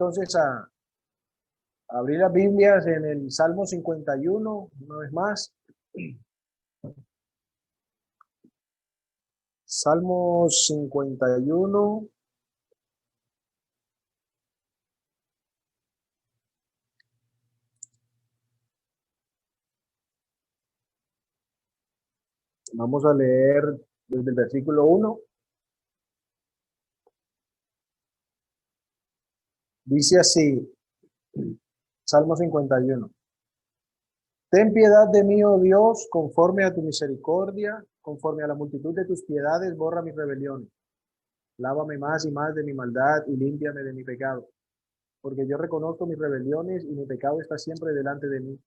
entonces a abrir las Biblias en el Salmo 51, una vez más. Salmo 51. Vamos a leer desde el versículo 1. Dice así, Salmo 51. Ten piedad de mí, oh Dios, conforme a tu misericordia, conforme a la multitud de tus piedades, borra mis rebeliones. Lávame más y más de mi maldad y límpiame de mi pecado. Porque yo reconozco mis rebeliones y mi pecado está siempre delante de mí.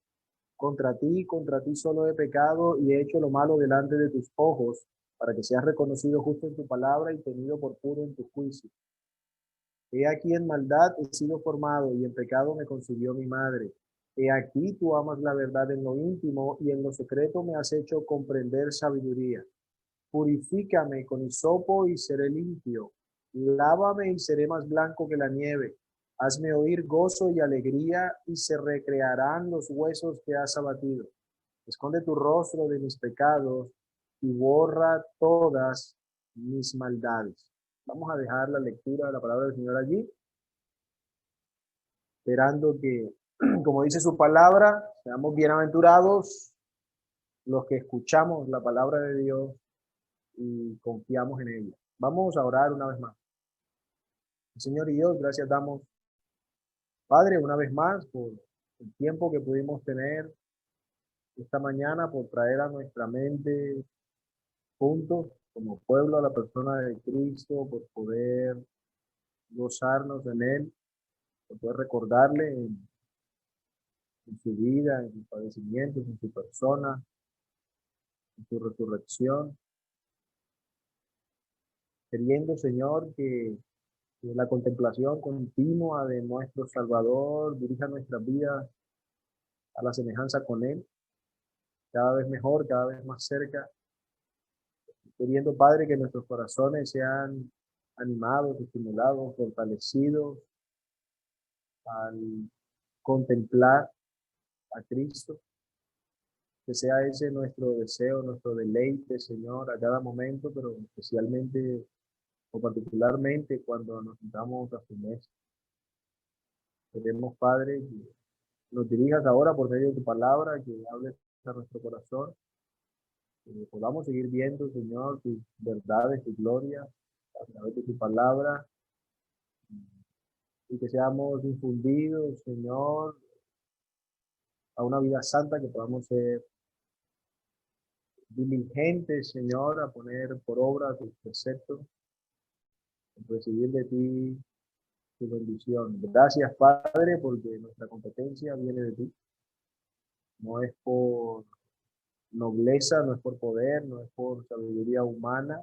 Contra ti solo he pecado y he hecho lo malo delante de tus ojos, para que seas reconocido justo en tu palabra y tenido por puro en tu juicio. He aquí en maldad he sido formado y en pecado me concibió mi madre. He aquí tú amas la verdad en lo íntimo y en lo secreto me has hecho comprender sabiduría. Purifícame con hisopo y seré limpio. Lávame y seré más blanco que la nieve. Hazme oír gozo y alegría y se recrearán los huesos que has abatido. Esconde tu rostro de mis pecados y borra todas mis maldades. Vamos a dejar la lectura de la palabra del Señor allí, esperando que, como dice su palabra, seamos bienaventurados los que escuchamos la palabra de Dios y confiamos en ella. Vamos a orar una vez más. Señor y Dios, gracias damos, Padre, una vez más por el tiempo que pudimos tener esta mañana, por traer a nuestra mente juntos como pueblo a la persona de Cristo, por poder gozarnos en Él, por poder recordarle en su vida, en sus padecimientos, en su persona, en su resurrección, queriendo, Señor, que la contemplación continua de nuestro Salvador dirija nuestras vidas a la semejanza con Él, cada vez mejor, cada vez más cerca, queriendo, Padre, que nuestros corazones sean animados, estimulados, fortalecidos al contemplar a Cristo, que sea ese nuestro deseo, nuestro deleite, Señor, a cada momento, pero especialmente o particularmente cuando nos sentamos a su mesa. Queremos, Padre, que nos dirijas ahora por medio de tu palabra, que hables a nuestro corazón, que podamos seguir viendo, Señor, tus verdades, tu gloria, a través de tu palabra, y que seamos infundidos, Señor, a una vida santa, que podamos ser diligentes, Señor, a poner por obra tus preceptos, recibir de ti tu bendición. Gracias, Padre, porque nuestra competencia viene de ti. No es por nobleza, no es por poder, no es por sabiduría humana,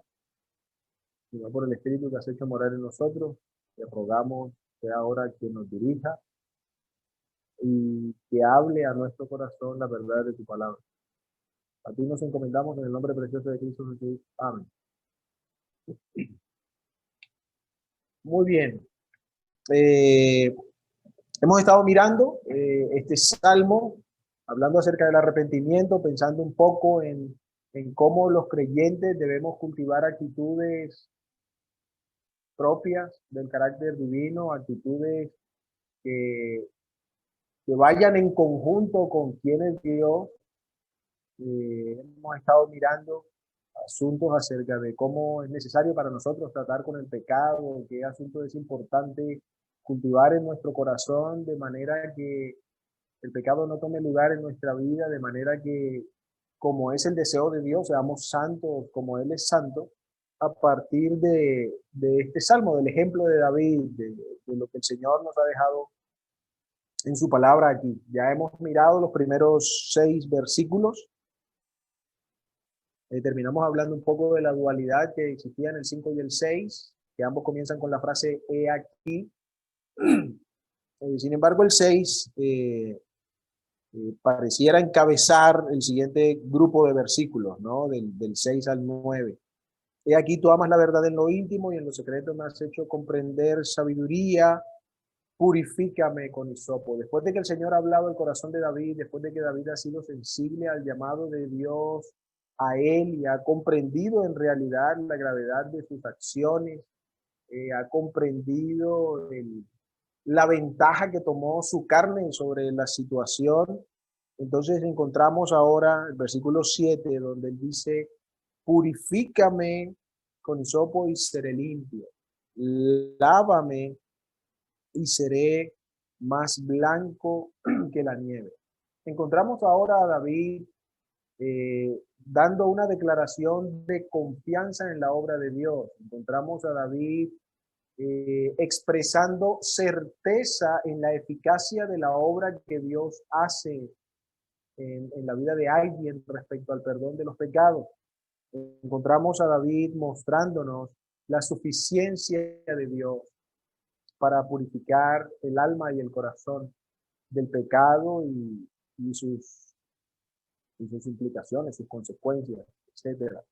sino por el Espíritu que has hecho morar en nosotros. Te rogamos que ahora quien nos dirija y que hable a nuestro corazón la verdad de tu palabra. A ti nos encomendamos en el nombre precioso de Cristo Jesús. Amén. Muy bien. Hemos estado mirando este salmo, hablando acerca del arrepentimiento, pensando un poco en cómo los creyentes debemos cultivar actitudes propias del carácter divino, actitudes que, que vayan en conjunto con quien es Dios. Hemos estado mirando asuntos acerca de cómo es necesario para nosotros tratar con el pecado, qué asunto es importante cultivar en nuestro corazón de manera que el pecado no tome lugar en nuestra vida, de manera que, como es el deseo de Dios, seamos santos como Él es santo, a partir de este salmo, del ejemplo de David, de lo que el Señor nos ha dejado en su palabra aquí. Ya hemos mirado los primeros 6 versículos. Terminamos hablando un poco de la dualidad que existía en el 5 y el 6, que ambos comienzan con la frase he aquí. Sin embargo, el 6 pareciera encabezar el siguiente grupo de versículos, ¿no? Del 6 al 9. He aquí tú amas la verdad en lo íntimo y en lo secreto me has hecho comprender sabiduría. purifícame con hisopo. Después de que el Señor ha hablado el corazón de David, después de que David ha sido sensible al llamado de Dios a él y ha comprendido en realidad la gravedad de sus acciones, ha comprendido la ventaja que tomó su carne sobre la situación. Entonces encontramos ahora el versículo 7, donde él dice, purifícame con hisopo y seré limpio. Lávame y seré más blanco que la nieve. Encontramos ahora a David dando una declaración de confianza en la obra de Dios. Encontramos a David expresando certeza en la eficacia de la obra que Dios hace en la vida de alguien respecto al perdón de los pecados. Encontramos a David mostrándonos la suficiencia de Dios para purificar el alma y el corazón del pecado y sus implicaciones, sus consecuencias, etcétera.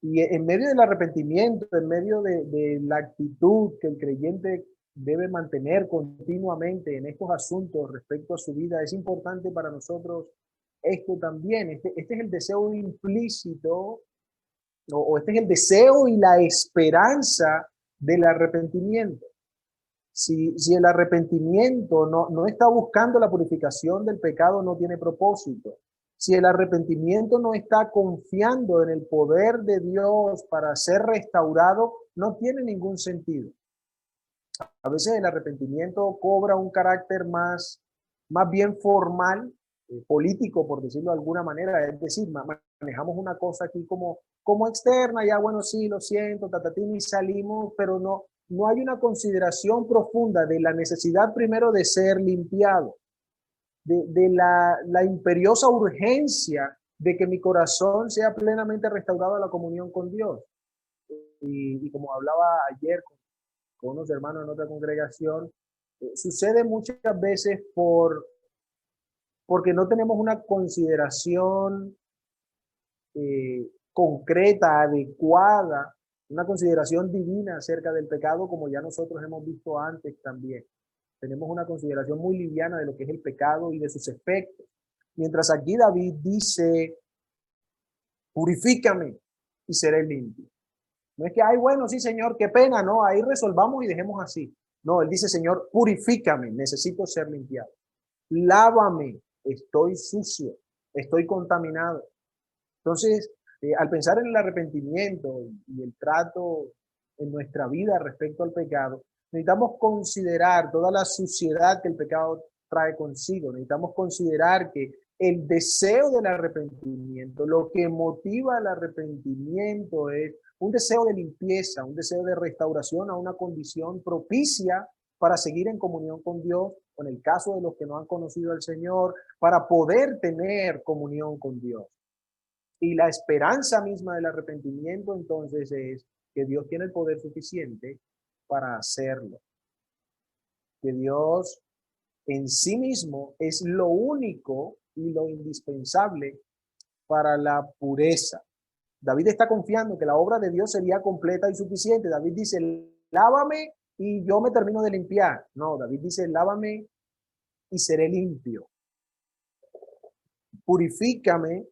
Y en medio del arrepentimiento, en medio de la actitud que el creyente debe mantener continuamente en estos asuntos respecto a su vida, es importante para nosotros esto también. Este es el deseo implícito, o este es el deseo y la esperanza del arrepentimiento. Si el arrepentimiento no está buscando la purificación del pecado, no tiene propósito. Si el arrepentimiento no está confiando en el poder de Dios para ser restaurado, no tiene ningún sentido. A veces el arrepentimiento cobra un carácter más bien formal, político, por decirlo de alguna manera. Es decir, manejamos una cosa aquí como externa, ya bueno, sí, lo siento, tatatín, y salimos, pero no hay una consideración profunda de la necesidad primero de ser limpiado, de la imperiosa urgencia de que mi corazón sea plenamente restaurado a la comunión con Dios. Y como hablaba ayer con unos hermanos en otra congregación, sucede muchas veces porque no tenemos una consideración concreta, adecuada, una consideración divina acerca del pecado, como ya nosotros hemos visto antes también. Tenemos una consideración muy liviana de lo que es el pecado y de sus efectos. Mientras aquí David dice, purifícame y seré limpio. No es que, ay, bueno, sí, Señor, qué pena, no, ahí resolvamos y dejemos así. No, él dice, Señor, purifícame, necesito ser limpiado. Lávame, estoy sucio, estoy contaminado. Entonces, al pensar en el arrepentimiento y el trato en nuestra vida respecto al pecado, necesitamos considerar toda la suciedad que el pecado trae consigo. Necesitamos considerar que el deseo del arrepentimiento, lo que motiva el arrepentimiento es un deseo de limpieza, un deseo de restauración a una condición propicia para seguir en comunión con Dios, o en el caso de los que no han conocido al Señor, para poder tener comunión con Dios. Y la esperanza misma del arrepentimiento entonces es que Dios tiene el poder suficiente para hacerlo. Que Dios en sí mismo es lo único y lo indispensable para la pureza. David está confiando que la obra de Dios sería completa y suficiente. David dice, lávame y yo me termino de limpiar. No, David dice, lávame y seré limpio. Purifícame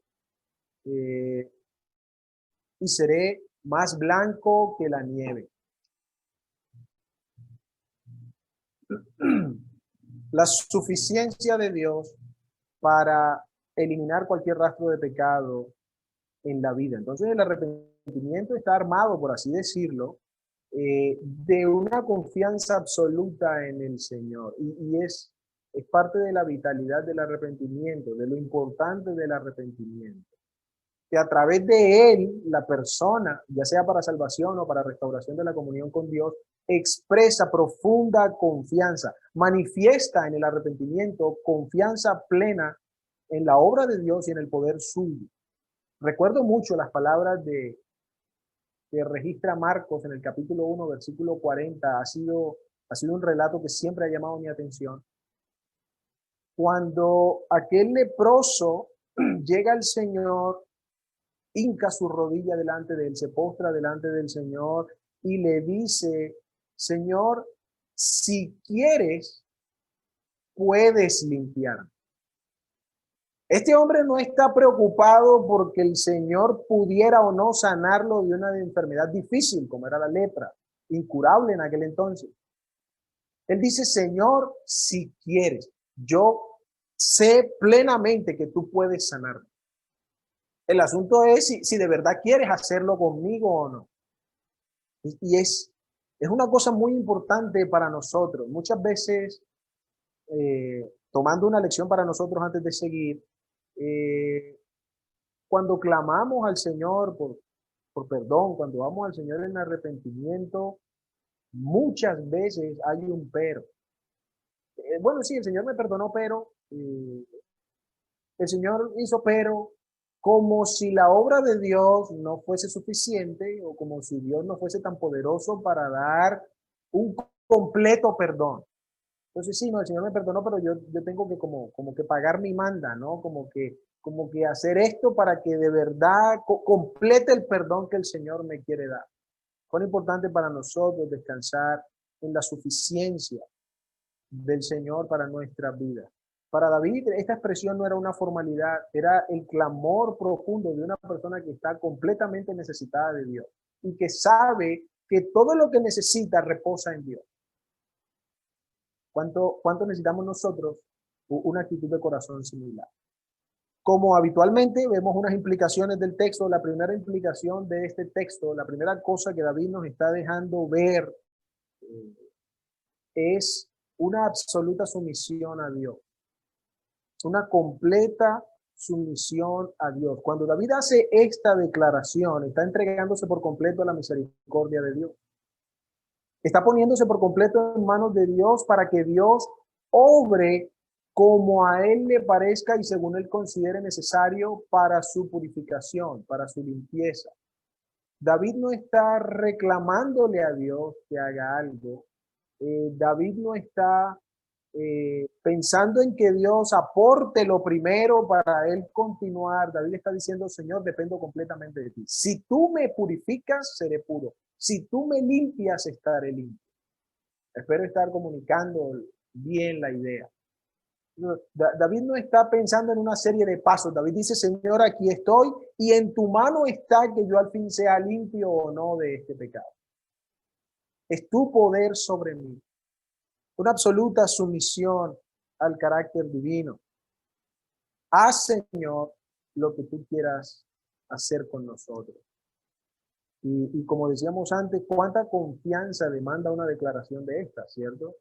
y seré más blanco que la nieve. La suficiencia de Dios para eliminar cualquier rastro de pecado en la vida. Entonces el arrepentimiento está armado, por así decirlo, de una confianza absoluta en el Señor. Y es parte de la vitalidad del arrepentimiento, de lo importante del arrepentimiento. Que a través de él, la persona, ya sea para salvación o para restauración de la comunión con Dios, expresa profunda confianza, manifiesta en el arrepentimiento confianza plena en la obra de Dios y en el poder suyo. Recuerdo mucho las palabras que registra Marcos en el capítulo 1, versículo 40. Ha sido un relato que siempre ha llamado mi atención. Cuando aquel leproso llega al Señor, hinca su rodilla delante de él, se postra delante del Señor y le dice, Señor, si quieres, puedes limpiar. Este hombre no está preocupado porque el Señor pudiera o no sanarlo de una enfermedad difícil, como era la lepra, incurable en aquel entonces. Él dice, Señor, si quieres, yo sé plenamente que tú puedes sanarme. El asunto es si de verdad quieres hacerlo conmigo o no. Y es una cosa muy importante para nosotros. Muchas veces, tomando una lección para nosotros antes de seguir, cuando clamamos al Señor por perdón, cuando vamos al Señor en arrepentimiento, muchas veces hay un pero. Bueno, sí, el Señor me perdonó, pero el Señor hizo pero, como si la obra de Dios no fuese suficiente o como si Dios no fuese tan poderoso para dar un completo perdón. Entonces, sí, no, el Señor me perdonó, pero yo tengo que como que pagar mi manda, ¿no? Como que hacer esto para que de verdad complete el perdón que el Señor me quiere dar. Fue importante para nosotros descansar en la suficiencia del Señor para nuestra vida. Para David, esta expresión no era una formalidad, era el clamor profundo de una persona que está completamente necesitada de Dios y que sabe que todo lo que necesita reposa en Dios. ¿Cuánto necesitamos nosotros una actitud de corazón similar? Como habitualmente vemos unas implicaciones del texto, la primera implicación de este texto, la primera cosa que David nos está dejando ver es una absoluta sumisión a Dios, una completa sumisión a Dios. Cuando David hace esta declaración, está entregándose por completo a la misericordia de Dios. Está poniéndose por completo en manos de Dios para que Dios obre como a él le parezca y según él considere necesario para su purificación, para su limpieza. David no está reclamándole a Dios que haga algo. David no está pensando en que Dios aporte lo primero para él continuar. David está diciendo, Señor, dependo completamente de ti. Si tú me purificas, seré puro. Si tú me limpias, estaré limpio. Espero estar comunicando bien la idea. David no está pensando en una serie de pasos. David dice, Señor, aquí estoy y en tu mano está que yo al fin sea limpio o no de este pecado. Es tu poder sobre mí. Una absoluta sumisión al carácter divino. Haz, Señor, lo que tú quieras hacer con nosotros. Y como decíamos antes, ¿cuánta confianza demanda una declaración de esta, cierto?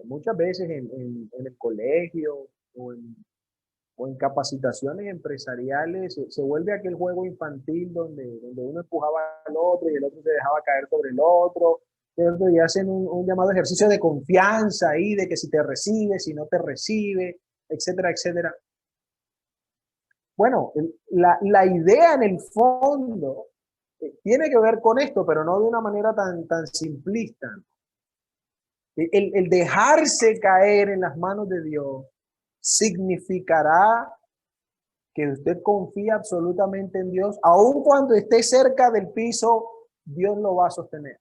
Muchas veces en el colegio o en capacitaciones empresariales se vuelve aquel juego infantil donde uno empujaba al otro y el otro se dejaba caer sobre el otro, ¿cierto? Y hacen un llamado ejercicio de confianza ahí, de que si te recibe, si no te recibe, etcétera, etcétera. Bueno, la idea en el fondo tiene que ver con esto, pero no de una manera tan simplista. El dejarse caer en las manos de Dios significará que usted confía absolutamente en Dios, aun cuando esté cerca del piso, Dios lo va a sostener.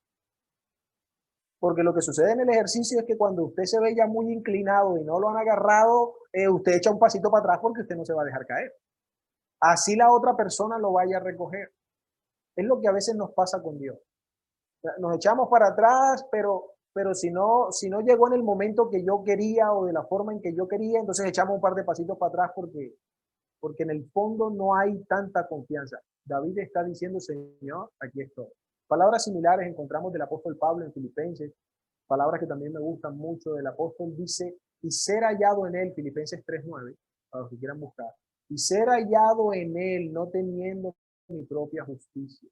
Porque lo que sucede en el ejercicio es que cuando usted se ve ya muy inclinado y no lo han agarrado, usted echa un pasito para atrás porque usted no se va a dejar caer. Así la otra persona lo vaya a recoger. Es lo que a veces nos pasa con Dios. Nos echamos para atrás, pero si no llegó en el momento que yo quería o de la forma en que yo quería, entonces echamos un par de pasitos para atrás porque en el fondo no hay tanta confianza. David está diciendo, Señor, aquí estoy. Palabras similares encontramos del apóstol Pablo en Filipenses, palabras que también me gustan mucho. Del apóstol dice, y ser hallado en él, Filipenses 3:9, para los que quieran buscar, y ser hallado en él, no teniendo mi propia justicia.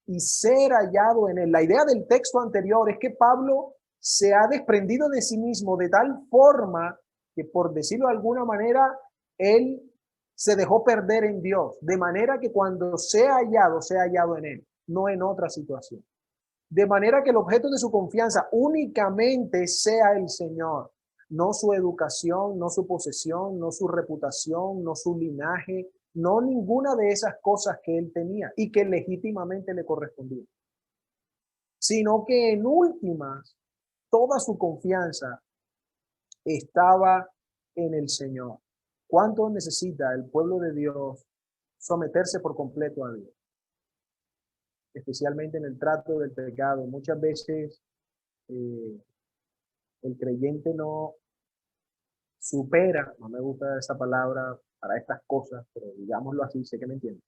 Y ser hallado en él. La idea del texto anterior es que Pablo se ha desprendido de sí mismo de tal forma que, por decirlo de alguna manera, él se dejó perder en Dios, de manera que cuando sea hallado en él, no en otra situación. De manera que el objeto de su confianza únicamente sea el Señor, no su educación, no su posesión, no su reputación, no su linaje, no ninguna de esas cosas que él tenía y que legítimamente le correspondían, sino que en últimas toda su confianza estaba en el Señor. ¿Cuánto necesita el pueblo de Dios someterse por completo a Dios? Especialmente en el trato del pecado. Muchas veces el creyente no supera, no me gusta esa palabra para estas cosas, pero digámoslo así, sé que me entienden.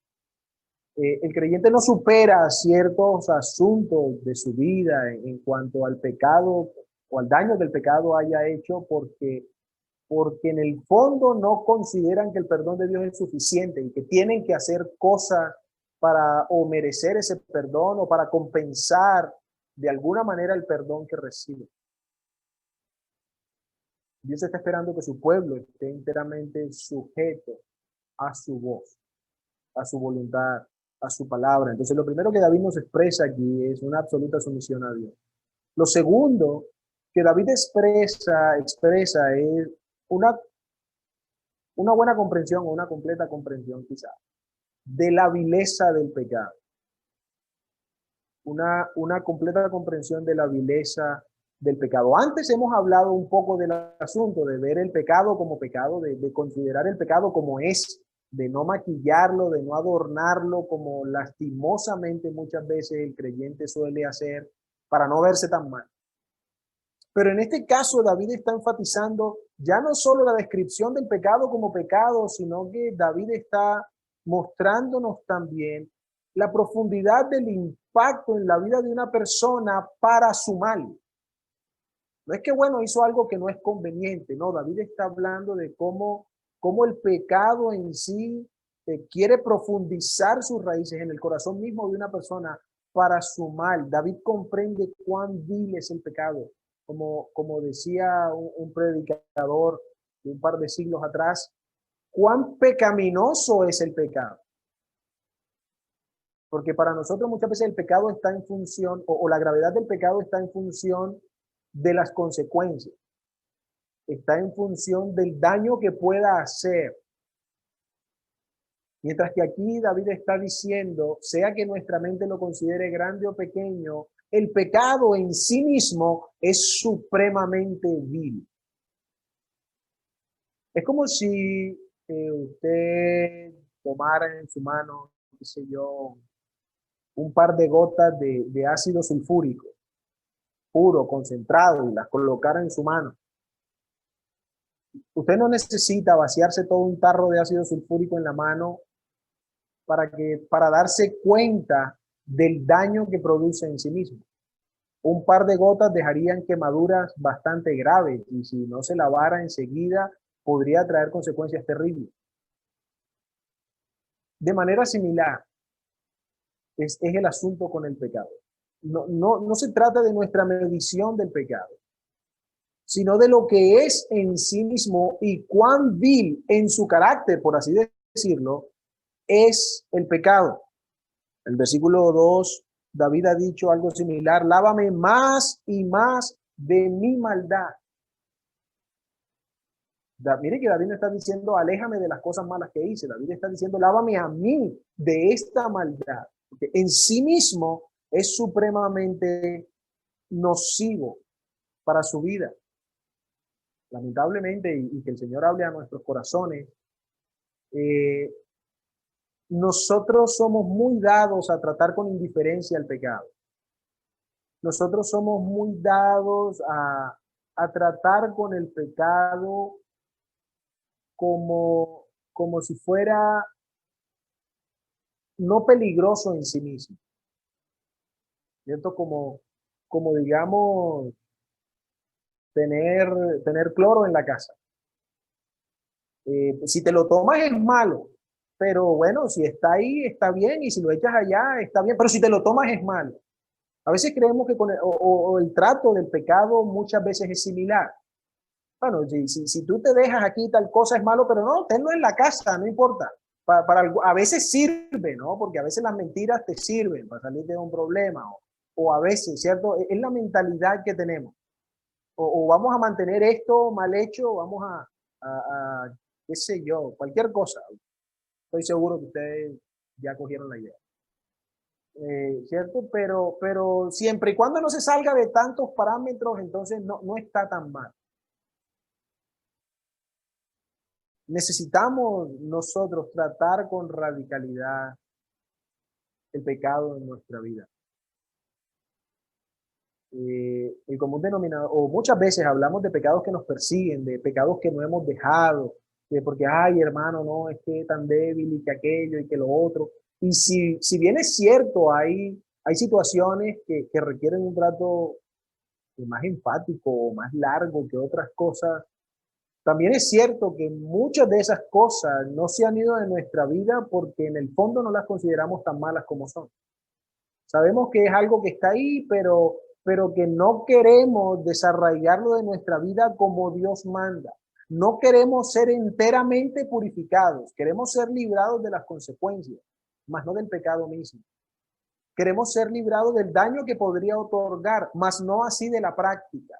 El creyente no supera ciertos asuntos de su vida en cuanto al pecado o al daño que el pecado haya hecho porque en el fondo no consideran que el perdón de Dios es suficiente y que tienen que hacer cosas para o merecer ese perdón o para compensar de alguna manera el perdón que reciben. Dios está esperando que su pueblo esté enteramente sujeto a su voz, a su voluntad, a su palabra. Entonces, lo primero que David nos expresa aquí es una absoluta sumisión a Dios. Lo segundo que David expresa es una buena comprensión o una completa comprensión quizás de la vileza del pecado. Una completa comprensión de la vileza del pecado. Antes hemos hablado un poco del asunto de ver el pecado como pecado, de considerar el pecado como es, de no maquillarlo, de no adornarlo como lastimosamente muchas veces el creyente suele hacer para no verse tan mal. Pero en este caso David está enfatizando ya no solo la descripción del pecado como pecado, sino que David está mostrándonos también la profundidad del impacto en la vida de una persona para su mal. No es que, bueno, hizo algo que no es conveniente, no, David está hablando de cómo el pecado en sí quiere profundizar sus raíces en el corazón mismo de una persona para su mal. David comprende cuán vil es el pecado. Como decía un predicador de un par de siglos atrás, cuán pecaminoso es el pecado. Porque para nosotros muchas veces el pecado está en función, o la gravedad del pecado está en función de las consecuencias. Está en función del daño que pueda hacer. Mientras que aquí David está diciendo, sea que nuestra mente lo considere grande o pequeño, el pecado en sí mismo es supremamente vil. Es como si usted tomara en su mano, qué sé yo, un par de gotas de ácido sulfúrico, puro, concentrado, y las colocara en su mano. Usted no necesita vaciarse todo un tarro de ácido sulfúrico en la mano para darse cuenta del daño que produce en sí mismo. Un par de gotas dejarían quemaduras bastante graves y si no se lavara enseguida podría traer consecuencias terribles. De manera similar es el asunto con el pecado. No se trata de nuestra medición del pecado, sino de lo que es en sí mismo y cuán vil en su carácter, por así decirlo, es el pecado. El versículo 2, David ha dicho algo similar, lávame más y más de mi maldad. Mire que David no está diciendo, aléjame de las cosas malas que hice. David está diciendo, lávame a mí de esta maldad. Porque en sí mismo es supremamente nocivo para su vida. Lamentablemente, y que el Señor hable a nuestros corazones, nosotros somos muy dados a tratar con indiferencia el pecado. Nosotros somos muy dados a tratar con el pecado como si fuera no peligroso en sí mismo, ¿cierto? Como digamos, tener cloro en la casa. Si te lo tomas es malo, pero bueno, si está ahí está bien y si lo echas allá está bien, pero si te lo tomas es malo. A veces creemos que el trato del pecado muchas veces es similar. Bueno, si tú te dejas aquí tal cosa es malo, pero no, tenlo en la casa, no importa. A veces sirve, ¿no? Porque a veces las mentiras te sirven para salir de un problema. O a veces, ¿cierto? Es la mentalidad que tenemos. O vamos a mantener esto mal hecho, vamos qué sé yo, cualquier cosa. Estoy seguro que ustedes ya cogieron la idea. ¿cierto? Pero siempre y cuando no se salga de tantos parámetros, entonces no está tan mal. Necesitamos nosotros tratar con radicalidad el pecado en nuestra vida. El común denominador, o muchas veces hablamos de pecados que nos persiguen, de pecados que no hemos dejado, porque, ay, hermano, no, es que tan débil y que aquello y que lo otro. Y si bien es cierto, hay situaciones que requieren un trato más enfático o más largo que otras cosas, también es cierto que muchas de esas cosas no se han ido de nuestra vida porque en el fondo no las consideramos tan malas como son. Sabemos que es algo que está ahí, pero que no queremos desarraigarlo de nuestra vida como Dios manda. No queremos ser enteramente purificados, queremos ser librados de las consecuencias, más no del pecado mismo. Queremos ser librados del daño que podría otorgar, más no así de la práctica.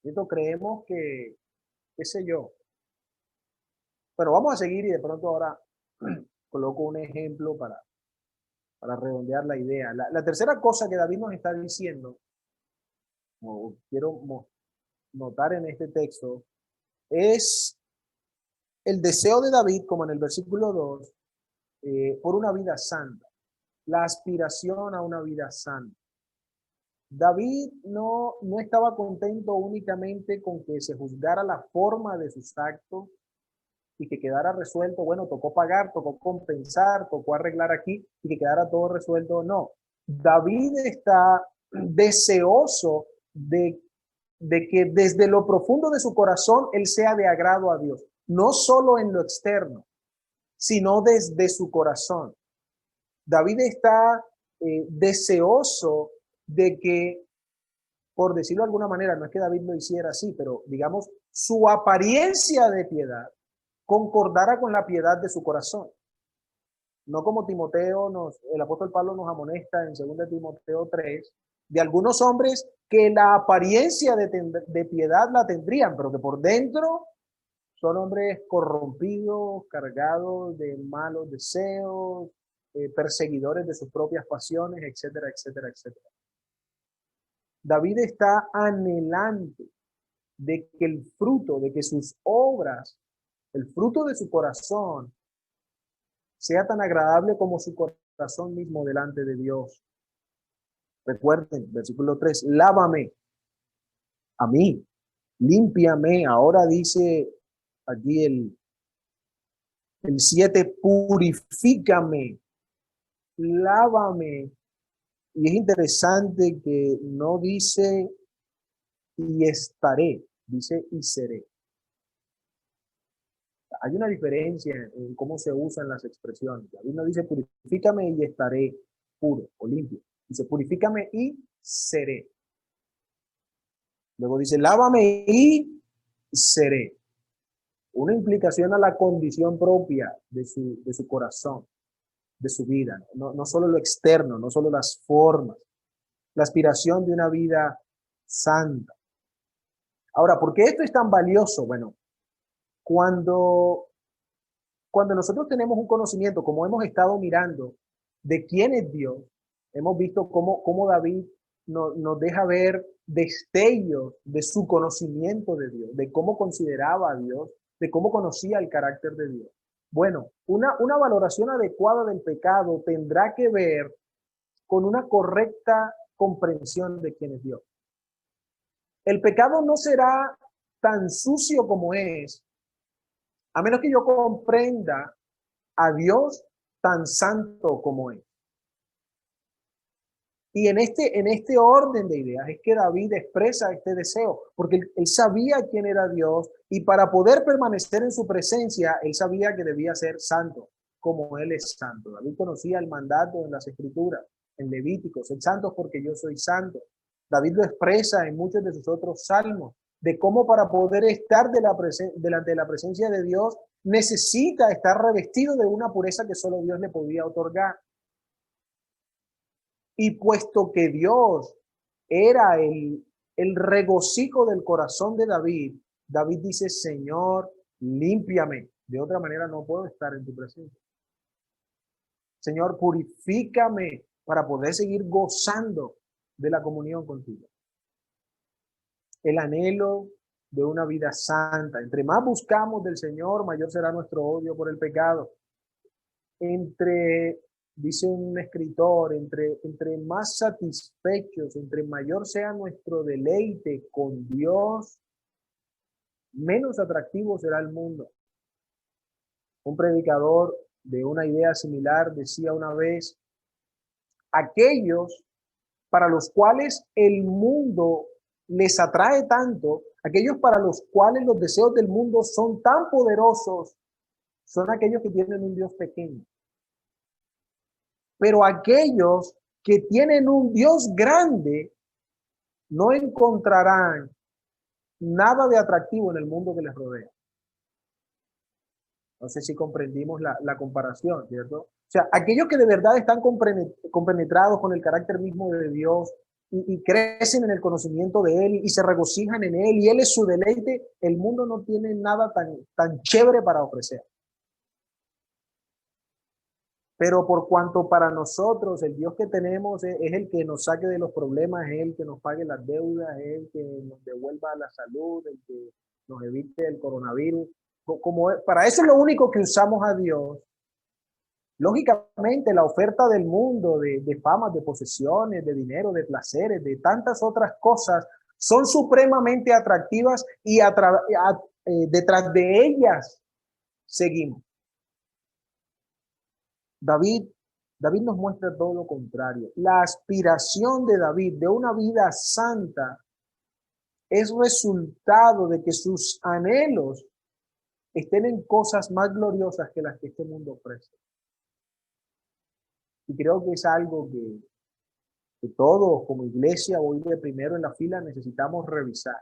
Entonces creemos que, qué sé yo. Bueno, vamos a seguir y de pronto ahora coloco un ejemplo para redondear la idea. La tercera cosa que David nos está diciendo, o quiero notar en este texto, es el deseo de David, como en el versículo 2, por una vida santa, la aspiración a una vida santa. David no estaba contento únicamente con que se juzgara la forma de sus actos y que quedara resuelto, bueno, tocó pagar, tocó compensar, tocó arreglar aquí y que quedara todo resuelto. No, David está deseoso de que desde lo profundo de su corazón él sea de agrado a Dios, no solo en lo externo, sino desde su corazón. David está deseoso de que, por decirlo de alguna manera, no es que David lo hiciera así, pero digamos, su apariencia de piedad concordara con la piedad de su corazón. No como Timoteo, el apóstol Pablo nos amonesta en 2 Timoteo 3, de algunos hombres que la apariencia de piedad la tendrían, pero que por dentro son hombres corrompidos, cargados de malos deseos, perseguidores de sus propias pasiones, etcétera, etcétera, etcétera. David está anhelante de que el fruto, de que sus obras, el fruto de su corazón, sea tan agradable como su corazón mismo delante de Dios. Recuerden, versículo 3, lávame a mí, límpiame. Ahora dice aquí el 7, purifícame, lávame. Y es interesante que no dice y estaré, dice y seré. Hay una diferencia en cómo se usan las expresiones. David no dice purifícame y estaré puro o limpio. Dice purifícame y seré. Luego dice lávame y seré. Una implicación a la condición propia de su corazón, de su vida. No solo lo externo, no solo las formas. La aspiración de una vida santa. Ahora, ¿por qué esto es tan valioso? Bueno, cuando nosotros tenemos un conocimiento, como hemos estado mirando, de quién es Dios, hemos visto cómo David nos deja ver destellos de su conocimiento de Dios, de cómo consideraba a Dios, de cómo conocía el carácter de Dios. Bueno, una valoración adecuada del pecado tendrá que ver con una correcta comprensión de quién es Dios. El pecado no será tan sucio como es, a menos que yo comprenda a Dios tan santo como es. Y en este orden de ideas es que David expresa este deseo, porque él sabía quién era Dios y para poder permanecer en su presencia, él sabía que debía ser santo, como él es santo. David conocía el mandato en las Escrituras, en Levíticos, sed santos porque yo soy santo. David lo expresa en muchos de sus otros salmos, de cómo para poder estar delante de la presencia de Dios, necesita estar revestido de una pureza que solo Dios le podía otorgar. Y puesto que Dios era el regocijo del corazón de David, David dice, Señor, límpiame. De otra manera no puedo estar en tu presencia. Señor, purifícame para poder seguir gozando de la comunión contigo. El anhelo de una vida santa. Entre más buscamos del Señor, mayor será nuestro odio por el pecado. Dice un escritor, entre más satisfechos, entre mayor sea nuestro deleite con Dios, menos atractivo será el mundo. Un predicador de una idea similar decía una vez, aquellos para los cuales el mundo les atrae tanto, aquellos para los cuales los deseos del mundo son tan poderosos, son aquellos que tienen un Dios pequeño. Pero aquellos que tienen un Dios grande no encontrarán nada de atractivo en el mundo que les rodea. No sé si comprendimos la comparación, ¿cierto? O sea, aquellos que de verdad están compenetrados con el carácter mismo de Dios y crecen en el conocimiento de Él y se regocijan en Él y Él es su deleite, el mundo no tiene nada tan chévere para ofrecer. Pero por cuanto para nosotros el Dios que tenemos es el que nos saque de los problemas, es el que nos pague las deudas, es el que nos devuelva la salud, el que nos evite el coronavirus. Para eso es lo único que usamos a Dios. Lógicamente, la oferta del mundo de fama, de posesiones, de dinero, de placeres, de tantas otras cosas, son supremamente atractivas y detrás de ellas seguimos. David nos muestra todo lo contrario. La aspiración de David de una vida santa es resultado de que sus anhelos estén en cosas más gloriosas que las que este mundo ofrece. Y creo que es algo que todos como iglesia, hoy de primero en la fila, necesitamos revisar.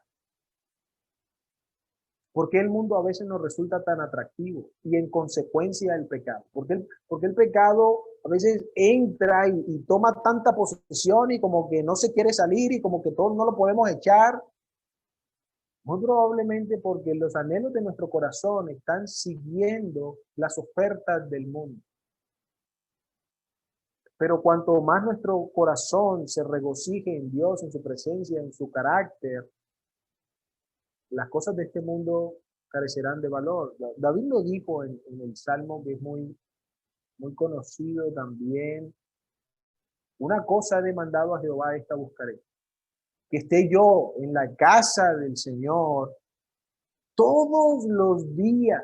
¿Por qué el mundo a veces nos resulta tan atractivo? Y en consecuencia el pecado. Porque el pecado a veces entra y toma tanta posesión y como que no se quiere salir y como que todos no lo podemos echar. Muy probablemente porque los anhelos de nuestro corazón están siguiendo las ofertas del mundo. Pero cuanto más nuestro corazón se regocije en Dios, en su presencia, en su carácter, las cosas de este mundo carecerán de valor. David lo dijo en el Salmo que es muy conocido también. Una cosa he demandado a Jehová, esta buscaré. Que esté yo en la casa del Señor todos los días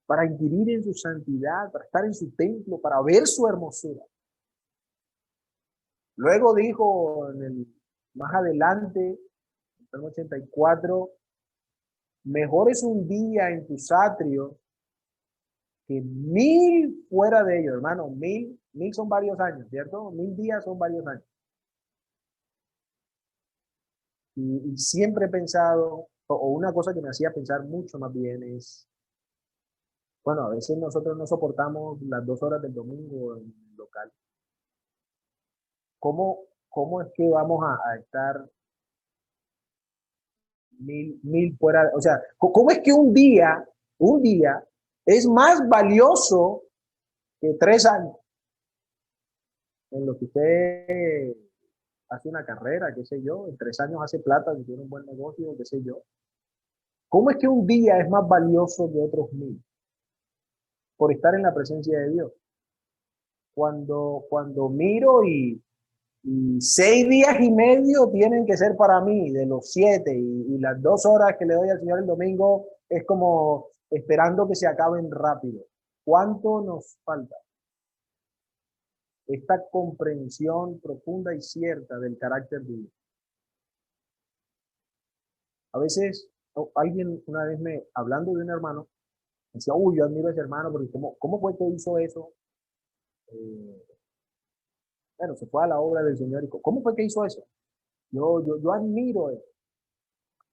para inquirir en su santidad, para estar en su templo, para ver su hermosura. Luego dijo más adelante, en el 84, mejor es un día en tus atrios que 1000 fuera de ellos, hermano. 1000 son varios años, ¿cierto? 1000 días son varios años. Y siempre he pensado, o una cosa que me hacía pensar mucho más bien es, bueno, a veces nosotros no soportamos las 2 horas del domingo en el local. ¿Cómo es que vamos a estar 1000 fuera? O sea, ¿cómo es que un día es más valioso que 3 años? En lo que usted hace una carrera, qué sé yo, en 3 años hace plata, si tiene un buen negocio, qué sé yo. ¿Cómo es que un día es más valioso que otros 1000? Por estar en la presencia de Dios. Cuando miro y 6 días y medio tienen que ser para mí, de los 7, y las 2 horas que le doy al Señor el domingo es como esperando que se acaben rápido. ¿Cuánto nos falta? Esta comprensión profunda y cierta del carácter de Dios. A veces, alguien una vez hablando de un hermano, me decía, uy, yo admiro a ese hermano, porque ¿cómo fue que hizo eso? Bueno, se fue a la obra del Señor. Y ¿cómo fue que hizo eso? Yo admiro eso.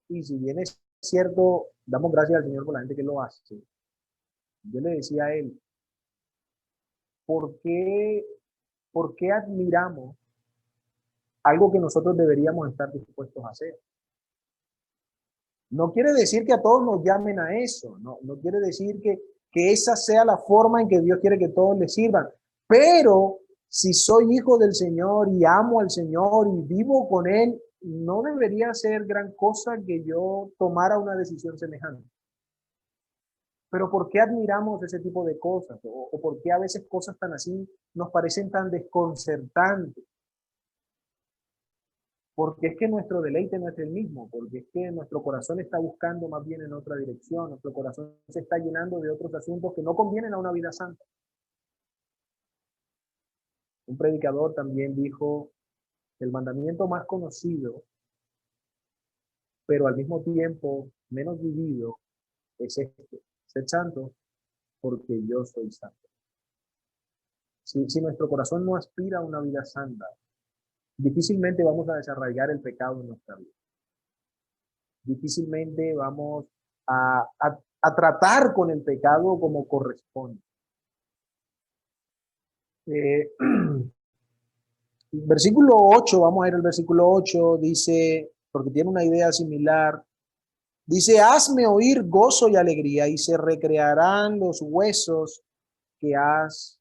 Y si bien es cierto, damos gracias al Señor por la gente que lo hace. Yo le decía a él, ¿por qué admiramos algo que nosotros deberíamos estar dispuestos a hacer? No quiere decir que a todos nos llamen a eso, no quiere decir que que esa sea la forma en que Dios quiere que todos le sirvan. Pero si soy hijo del Señor y amo al Señor y vivo con Él, no debería ser gran cosa que yo tomara una decisión semejante. Pero ¿por qué admiramos ese tipo de cosas? ¿O por qué a veces cosas tan así nos parecen tan desconcertantes? Porque es que nuestro deleite no es el mismo, porque es que nuestro corazón está buscando más bien en otra dirección, nuestro corazón se está llenando de otros asuntos que no convienen a una vida santa. Un predicador también dijo, el mandamiento más conocido, pero al mismo tiempo menos vivido, es este: ser santo porque yo soy santo. Si nuestro corazón no aspira a una vida santa, difícilmente vamos a desarraigar el pecado en nuestra vida. Difícilmente vamos a tratar con el pecado como corresponde. Versículo 8, vamos a ir al versículo 8, dice, porque tiene una idea similar, dice, hazme oír gozo y alegría y se recrearán los huesos que has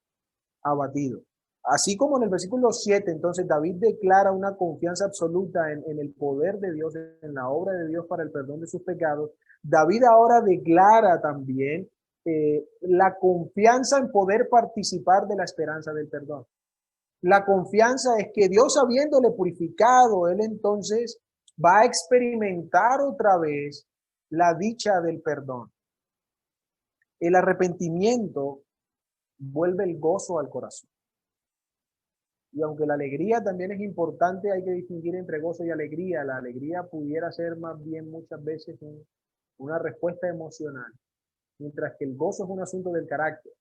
abatido. Así como en el versículo 7, entonces David declara una confianza absoluta en el poder de Dios, en la obra de Dios para el perdón de sus pecados. David ahora declara también la confianza en poder participar de la esperanza del perdón. La confianza es que Dios, habiéndole purificado, él entonces va a experimentar otra vez la dicha del perdón. El arrepentimiento vuelve el gozo al corazón. Y aunque la alegría también es importante, hay que distinguir entre gozo y alegría. La alegría pudiera ser más bien muchas veces una respuesta emocional, mientras que el gozo es un asunto del carácter.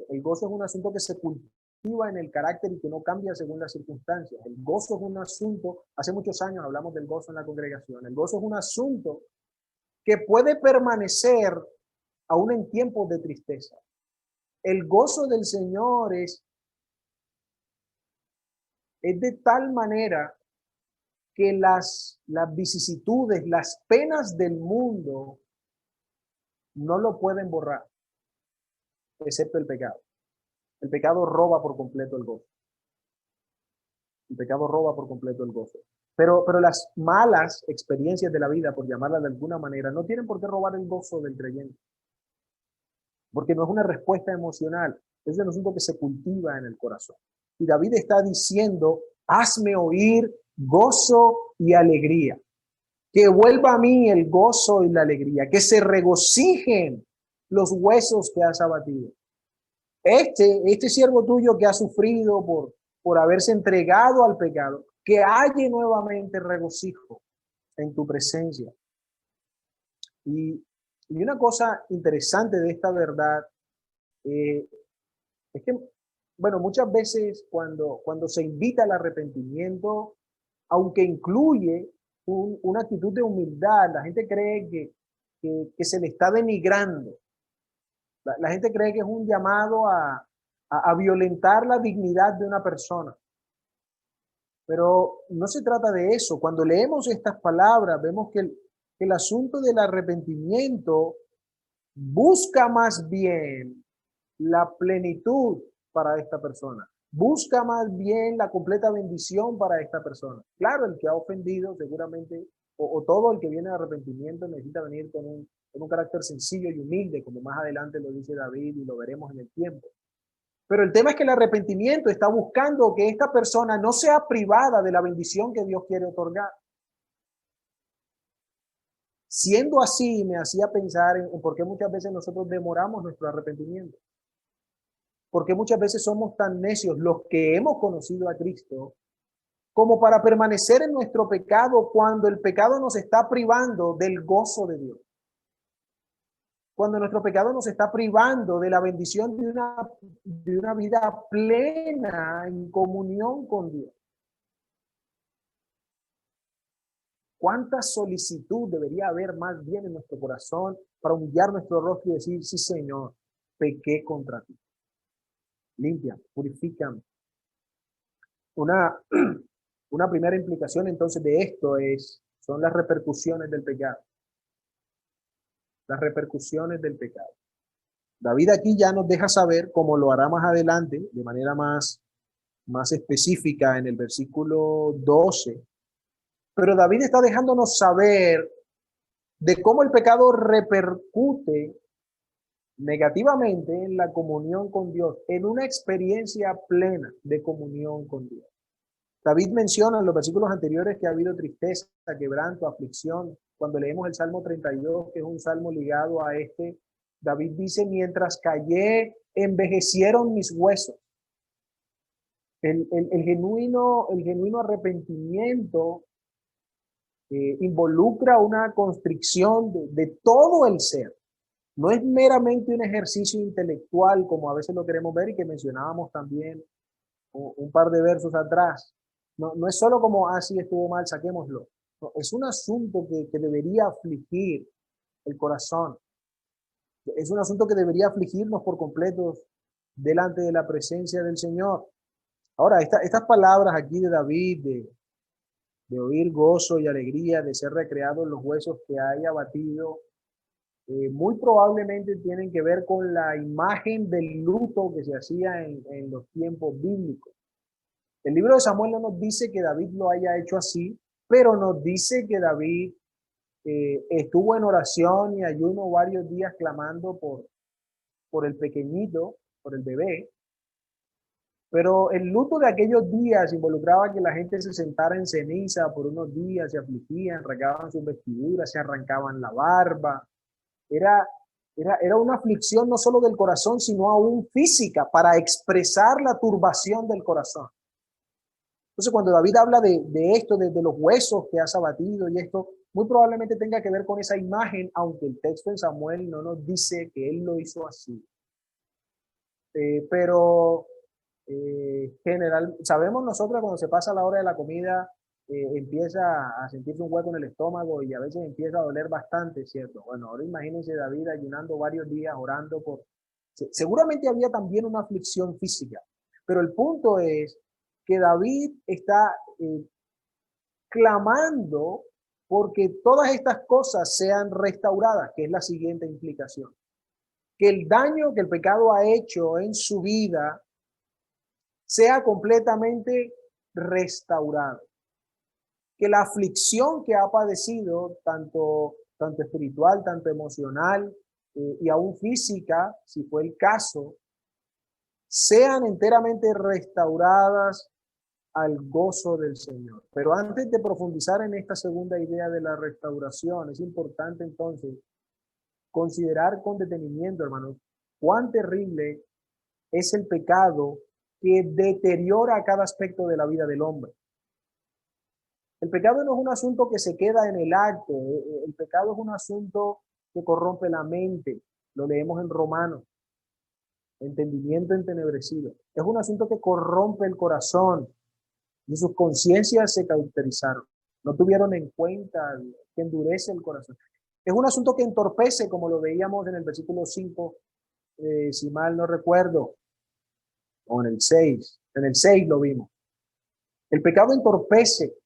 El gozo es un asunto que se cultiva en el carácter y que no cambia según las circunstancias. El gozo es un asunto, hace muchos años hablamos del gozo en la congregación, el gozo es un asunto que puede permanecer aún en tiempos de tristeza. El gozo del Señor es de tal manera que las vicisitudes, las penas del mundo no lo pueden borrar, excepto el pecado. El pecado roba por completo el gozo. El pecado roba por completo el gozo. Pero las malas experiencias de la vida, por llamarlas de alguna manera, no tienen por qué robar el gozo del creyente. Porque no es una respuesta emocional, es un asunto que se cultiva en el corazón. Y David está diciendo, hazme oír gozo y alegría. Que vuelva a mí el gozo y la alegría, que se regocijen los huesos que has abatido. Este siervo tuyo que ha sufrido por haberse entregado al pecado, que halle nuevamente regocijo en tu presencia. Y una cosa interesante de esta verdad es que, bueno, muchas veces cuando se invita al arrepentimiento, aunque incluye una actitud de humildad, la gente cree que se le está denigrando. La gente cree que es un llamado a violentar la dignidad de una persona. Pero no se trata de eso. Cuando leemos estas palabras, vemos que el asunto del arrepentimiento busca más bien la plenitud para esta persona. Busca más bien la completa bendición para esta persona. Claro, el que ha ofendido seguramente, o todo el que viene de arrepentimiento necesita venir con un carácter sencillo y humilde, como más adelante lo dice David y lo veremos en el tiempo. Pero el tema es que el arrepentimiento está buscando que esta persona no sea privada de la bendición que Dios quiere otorgar. Siendo así, me hacía pensar en por qué muchas veces nosotros demoramos nuestro arrepentimiento. Porque muchas veces somos tan necios los que hemos conocido a Cristo como para permanecer en nuestro pecado cuando el pecado nos está privando del gozo de Dios. Cuando nuestro pecado nos está privando de la bendición de una vida plena en comunión con Dios. ¿Cuánta solicitud debería haber más bien en nuestro corazón para humillar nuestro rostro y decir, sí, Señor, pequé contra ti? Limpia, purifican. Una primera implicación entonces de esto son las repercusiones del pecado. Las repercusiones del pecado. David aquí ya nos deja saber, como lo hará más adelante, de manera más específica en el versículo 12, pero David está dejándonos saber de cómo el pecado repercute negativamente en la comunión con Dios, en una experiencia plena de comunión con Dios. David menciona en los versículos anteriores que ha habido tristeza, quebranto, aflicción. Cuando leemos el Salmo 32, que es un salmo ligado a este, David dice, mientras callé, envejecieron mis huesos. El genuino arrepentimiento involucra una constricción de todo el ser. No es meramente un ejercicio intelectual, como a veces lo queremos ver y que mencionábamos también un par de versos atrás. No es solo como, sí, estuvo mal, saquémoslo. No, es un asunto que debería afligir el corazón. Es un asunto que debería afligirnos por completos delante de la presencia del Señor. Ahora, estas palabras aquí de David, de oír gozo y alegría, de ser recreados los huesos que haya batido, muy probablemente tienen que ver con la imagen del luto que se hacía en los tiempos bíblicos. El libro de Samuel no nos dice que David lo haya hecho así, pero nos dice que David estuvo en oración y ayuno varios días clamando por el pequeñito, por el bebé. Pero el luto de aquellos días involucraba que la gente se sentara en ceniza por unos días, se afligían, rasgaban sus vestiduras, se arrancaban la barba. Era una aflicción no solo del corazón, sino aún física, para expresar la turbación del corazón. Entonces, cuando David habla de esto, de los huesos que has abatido y esto, muy probablemente tenga que ver con esa imagen, aunque el texto en Samuel no nos dice que él lo hizo así. Pero general, sabemos nosotros cuando se pasa la hora de la comida, empieza a sentirse un hueco en el estómago y a veces empieza a doler bastante, ¿cierto? Bueno, ahora imagínense David ayunando varios días, orando por... Seguramente había también una aflicción física, pero el punto es que David está clamando porque todas estas cosas sean restauradas, que es la siguiente implicación. Que el daño que el pecado ha hecho en su vida sea completamente restaurado. Que la aflicción que ha padecido, tanto espiritual, tanto emocional y aún física, si fue el caso, sean enteramente restauradas al gozo del Señor. Pero antes de profundizar en esta segunda idea de la restauración, es importante entonces considerar con detenimiento, hermanos, cuán terrible es el pecado que deteriora cada aspecto de la vida del hombre. El pecado no es un asunto que se queda en el acto, el pecado es un asunto que corrompe la mente, lo leemos en Romanos, entendimiento entenebrecido. Es un asunto que corrompe el corazón y sus conciencias se cauterizaron. No tuvieron en cuenta que endurece el corazón. Es un asunto que entorpece, como lo veíamos en el versículo 5, si mal no recuerdo, o en el 6. En el 6 lo vimos. El pecado entorpece.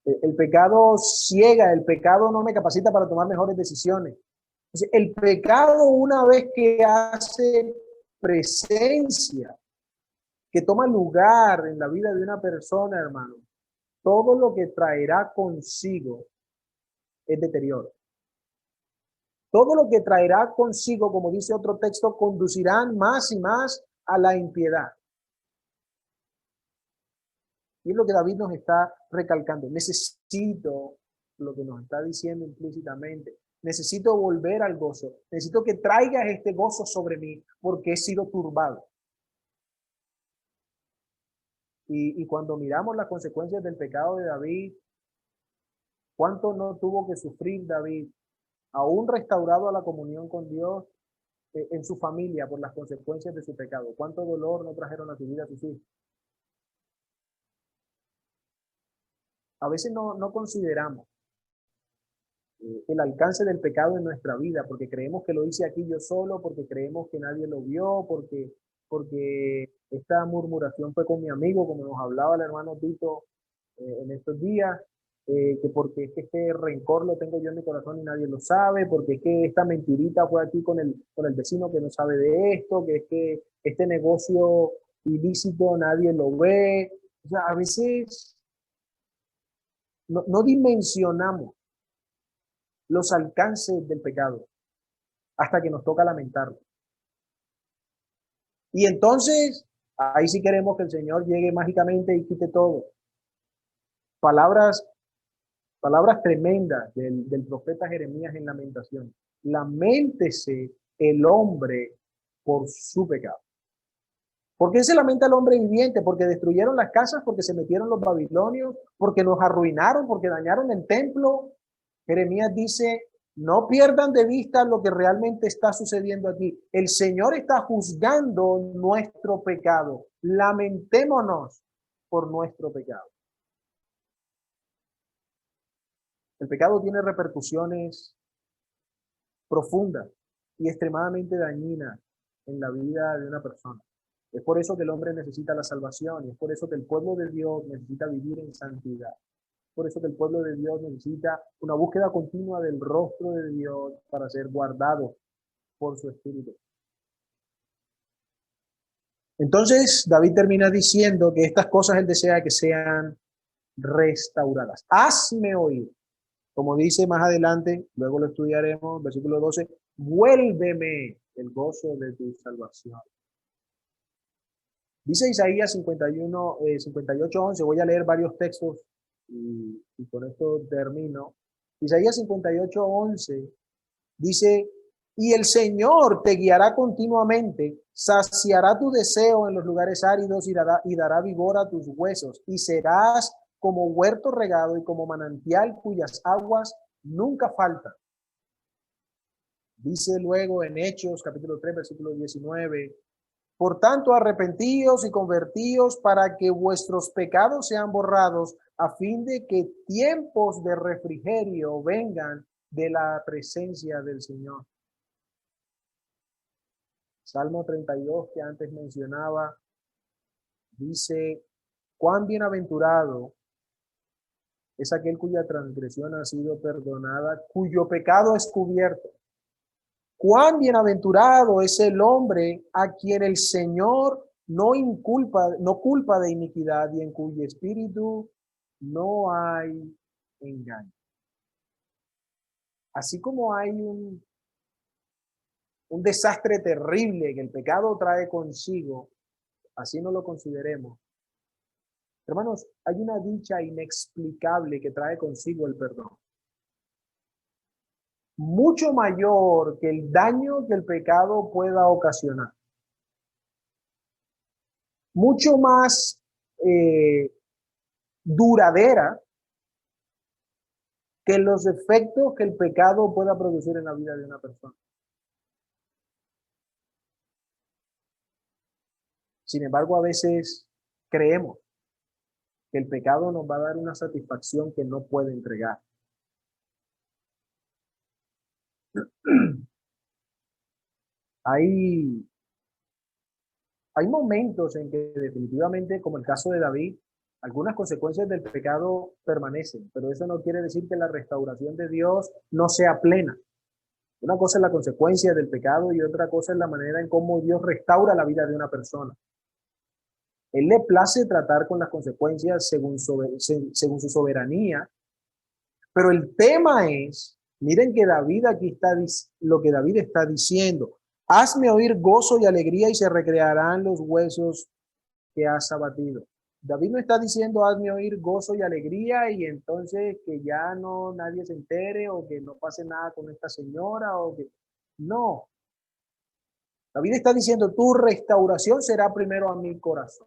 El pecado ciega, el pecado no me capacita para tomar mejores decisiones. Entonces, el pecado, una vez que hace presencia, que toma lugar en la vida de una persona, hermano, todo lo que traerá consigo es deterioro. Todo lo que traerá consigo, como dice otro texto, conducirán más y más a la impiedad. Y es lo que David nos está recalcando. Necesito, lo que nos está diciendo implícitamente, necesito volver al gozo. Necesito que traigas este gozo sobre mí porque he sido turbado. Y cuando miramos las consecuencias del pecado de David, ¿cuánto no tuvo que sufrir David, aún restaurado a la comunión con Dios, en su familia por las consecuencias de su pecado? ¿Cuánto dolor no trajeron a su vida sus hijos? A veces no consideramos el alcance del pecado en nuestra vida, porque creemos que lo hice aquí yo solo, porque creemos que nadie lo vio, porque esta murmuración fue con mi amigo, como nos hablaba el hermano Tito en estos días, que porque es que este rencor lo tengo yo en mi corazón y nadie lo sabe, porque es que esta mentirita fue aquí con el vecino que no sabe de esto, que es que este negocio ilícito nadie lo ve. O sea, a veces no dimensionamos los alcances del pecado hasta que nos toca lamentarlo. Y entonces, ahí sí queremos que el Señor llegue mágicamente y quite todo. Palabras tremendas del profeta Jeremías en Lamentación. Laméntese el hombre por su pecado. ¿Por qué se lamenta el hombre viviente? Porque destruyeron las casas, porque se metieron los babilonios, porque nos arruinaron, porque dañaron el templo. Jeremías dice, no pierdan de vista lo que realmente está sucediendo aquí. El Señor está juzgando nuestro pecado. Lamentémonos por nuestro pecado. El pecado tiene repercusiones profundas y extremadamente dañinas en la vida de una persona. Es por eso que el hombre necesita la salvación y es por eso que el pueblo de Dios necesita vivir en santidad. Por eso que el pueblo de Dios necesita una búsqueda continua del rostro de Dios para ser guardado por su espíritu. Entonces, David termina diciendo que estas cosas él desea que sean restauradas. Hazme oír. Como dice más adelante, luego lo estudiaremos, versículo 12, vuélveme el gozo de tu salvación. Dice Isaías 51, 58, 11, voy a leer varios textos y con esto termino. Isaías 58, 11 dice, y el Señor te guiará continuamente, saciará tu deseo en los lugares áridos y dará vigor a tus huesos, y serás como huerto regado y como manantial cuyas aguas nunca faltan. Dice luego en Hechos, capítulo 3, versículo 19, por tanto, arrepentíos y convertíos para que vuestros pecados sean borrados, a fin de que tiempos de refrigerio vengan de la presencia del Señor. Salmo 32, que antes mencionaba, dice, cuán bienaventurado es aquel cuya transgresión ha sido perdonada, cuyo pecado es cubierto. Cuán bienaventurado es el hombre a quien el Señor no culpa de iniquidad y en cuyo espíritu no hay engaño. Así como hay un desastre terrible que el pecado trae consigo, así no lo consideremos. Hermanos, hay una dicha inexplicable que trae consigo el perdón. Mucho mayor que el daño que el pecado pueda ocasionar. Mucho más duradera que los efectos que el pecado pueda producir en la vida de una persona. Sin embargo, a veces creemos que el pecado nos va a dar una satisfacción que no puede entregar. Hay momentos en que definitivamente, como el caso de David, algunas consecuencias del pecado permanecen, pero eso no quiere decir que la restauración de Dios no sea plena. Una cosa es la consecuencia del pecado y otra cosa es la manera en cómo Dios restaura la vida de una persona. Él le place tratar con las consecuencias según su soberanía, pero el tema es, miren que David aquí está, lo que David está diciendo, hazme oír gozo y alegría y se recrearán los huesos que has abatido. David no está diciendo hazme oír gozo y alegría y entonces que ya no nadie se entere o que no pase nada con esta señora o que no. David está diciendo tu restauración será primero a mi corazón.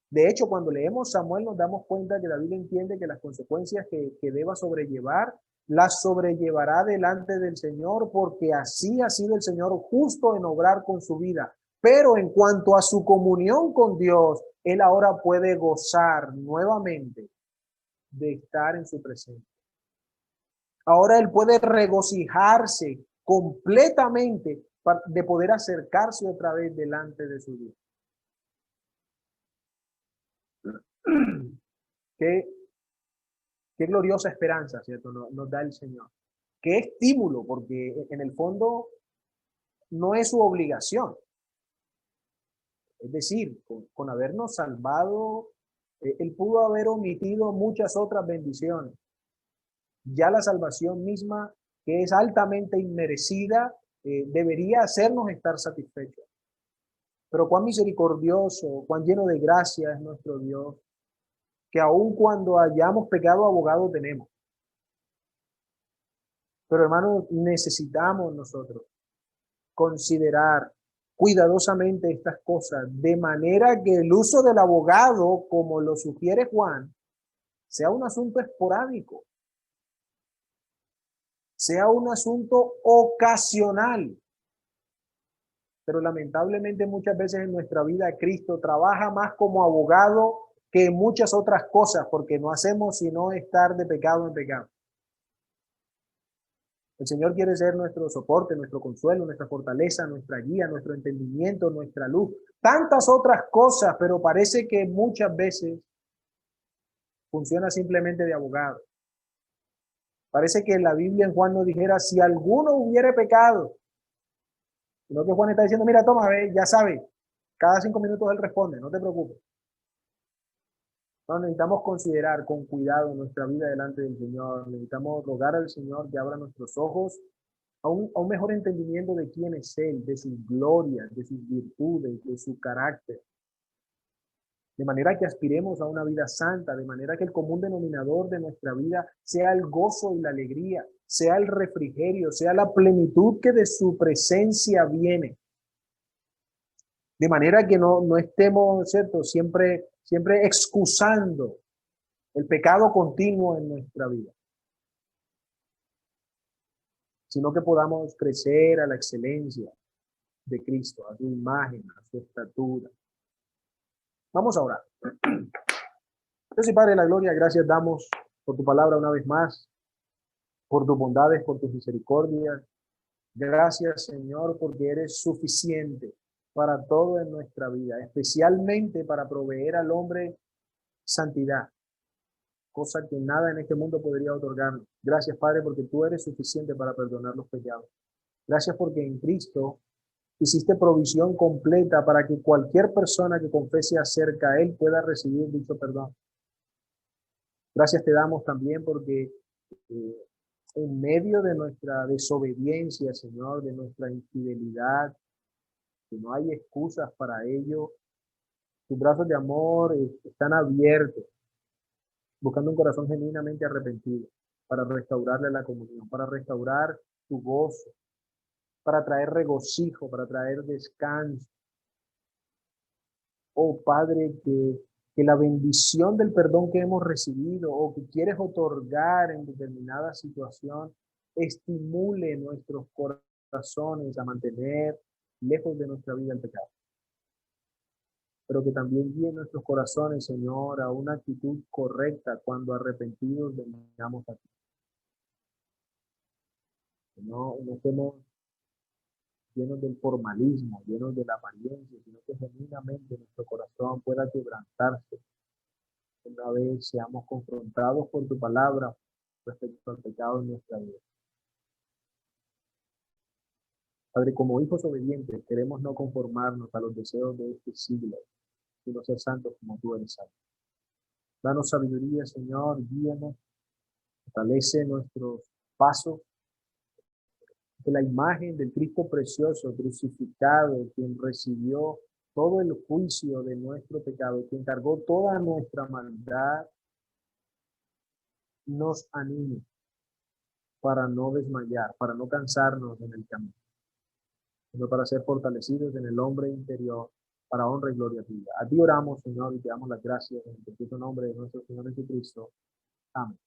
De hecho, cuando leemos Samuel nos damos cuenta que David entiende que las consecuencias que deba sobrellevar, las sobrellevará delante del Señor porque así ha sido el Señor justo en obrar con su vida. Pero en cuanto a su comunión con Dios, él ahora puede gozar nuevamente de estar en su presencia. Ahora él puede regocijarse completamente de poder acercarse otra vez delante de su Dios. Qué gloriosa esperanza, ¿cierto? Nos da el Señor. Qué estímulo, porque en el fondo no es su obligación. Es decir, con habernos salvado, Él pudo haber omitido muchas otras bendiciones. Ya la salvación misma, que es altamente inmerecida, debería hacernos estar satisfechos. Pero cuán misericordioso, cuán lleno de gracia es nuestro Dios, que aun cuando hayamos pecado, abogado tenemos. Pero hermanos, necesitamos nosotros considerar cuidadosamente estas cosas, de manera que el uso del abogado, como lo sugiere Juan, sea un asunto esporádico, sea un asunto ocasional. Pero lamentablemente muchas veces en nuestra vida Cristo trabaja más como abogado que en muchas otras cosas, porque no hacemos sino estar de pecado en pecado. El Señor quiere ser nuestro soporte, nuestro consuelo, nuestra fortaleza, nuestra guía, nuestro entendimiento, nuestra luz. Tantas otras cosas, pero parece que muchas veces funciona simplemente de abogado. Parece que en la Biblia en Juan nos dijera, si alguno hubiere pecado, sino que Juan está diciendo, mira, toma, ve, ya sabe, cada 5 minutos él responde, no te preocupes. No, necesitamos considerar con cuidado nuestra vida delante del Señor. Necesitamos rogar al Señor que abra nuestros ojos a un mejor entendimiento de quién es Él, de sus glorias, de sus virtudes, de su carácter. De manera que aspiremos a una vida santa, de manera que el común denominador de nuestra vida sea el gozo y la alegría, sea el refrigerio, sea la plenitud que de su presencia viene. De manera que no estemos, ¿cierto?, siempre excusando el pecado continuo en nuestra vida, sino que podamos crecer a la excelencia de Cristo, a su imagen, a su estatura. Vamos a orar. Dios y Padre de la gloria, gracias damos por tu palabra una vez más, por tus bondades, por tus misericordias. Gracias, Señor, porque eres suficiente para todo en nuestra vida, especialmente para proveer al hombre santidad, cosa que nada en este mundo podría otorgarnos. Gracias, Padre, porque tú eres suficiente para perdonar los pecados. Gracias porque en Cristo hiciste provisión completa para que cualquier persona que confese acerca a Él pueda recibir dicho perdón. Gracias te damos también porque en medio de nuestra desobediencia, Señor, de nuestra infidelidad, que no hay excusas para ello, tus brazos de amor están abiertos, buscando un corazón genuinamente arrepentido, para restaurarle la comunión, para restaurar tu gozo, para traer regocijo, para traer descanso. Oh Padre, que la bendición del perdón que hemos recibido o que quieres otorgar en determinada situación estimule nuestros corazones a mantener lejos de nuestra vida el pecado. Pero que también guíe nuestros corazones, Señor, a una actitud correcta cuando arrepentidos vengamos a ti. Que no estemos llenos del formalismo, llenos de la apariencia, sino que genuinamente nuestro corazón pueda quebrantarse una vez seamos confrontados por tu palabra respecto al pecado en nuestra vida. Padre, como hijos obedientes, queremos no conformarnos a los deseos de este siglo, sino ser santos como tú eres santo. Danos sabiduría, Señor, guíanos, fortalece nuestros pasos, que la imagen del Cristo precioso, crucificado, quien recibió todo el juicio de nuestro pecado, quien cargó toda nuestra maldad, nos anime para no desmayar, para no cansarnos en el camino, sino para ser fortalecidos en el hombre interior, para honra y gloria tuya. A ti oramos, Señor, y te damos las gracias en el precioso nombre de nuestro Señor Jesucristo. Amén.